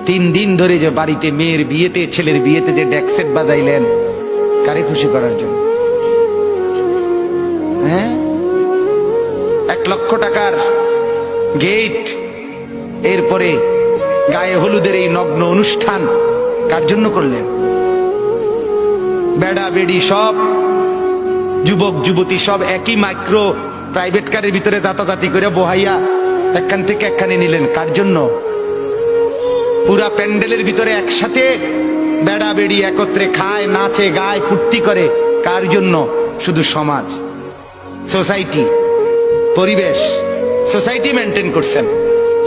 3 দিন ধরে যে বাড়িতে মেয়ের বিয়েতে ছেলের বিয়েতে যে ডেকসেট বাজাইলেন কারে খুশি করার জন্য? হ্যাঁ, 1 লক্ষ টাকার গেট, এরপরে গায়ে হলুদের এই নগ্ন অনুষ্ঠান কার জন্য করলেন? বেড়া বেড়ি সব যুবক যুবতী সব একই মাইক্রো প্রাইভেট কারের ভিতরে যাতাযাতি করে বহাইয়া একখান থেকে একখানে নিলেন কার জন্য? পুরা প্যান্ডেলের ভিতরে একসাথে বেড়া বেড়ি একত্রে খায়, নাচে, গায়, ফুর্তি করে কার জন্য? শুধু সমাজ, সোসাইটি, পরিবেশ, সোসাইটি মেনটেন করছেন,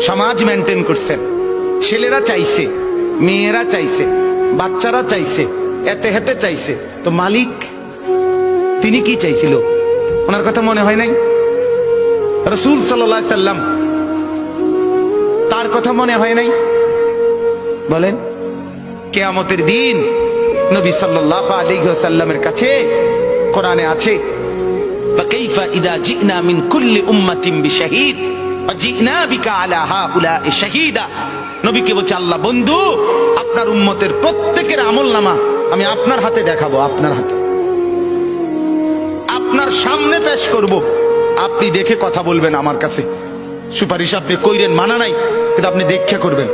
সমাজ মেনটেন করছেন। ছেলেরা চাইছে, মেয়েরা চাইছে, বাচ্চারা চাইছে, এতে হেতে চাইছে, তো মালিক তিনি কি চাইছিল? ওনার কথা মনে হয় নাই? রাসূল সাল্লাল্লাহু আলাইহি সাল্লাম তার কথা মনে হয় নাই? বলেন, কিয়ামতের দিন নবী সাল্লাল্লাহু আলাইহি ওয়াসাল্লামের কাছে কোরআনে আছে, ফাকাইফা ইযা জিনা মিন কুল্লি উম্মাতিন বিশাহীদ ওয়া জিনা বিকা আলা হাউলা'i শাহীদা। নবীকে বলছে আল্লাহ, বন্ধু আপনার উম্মতের প্রত্যেকের আমলনামা আমি আপনার হাতে দেখাবো, আপনার হাতে, আপনার সামনে পেশ করব, আপনি দেখে কথা বলবেন আমার কাছে। সুপারিশ আপনি কইরেন, মানা নাই, কিন্তু আপনি দেখে করবেন।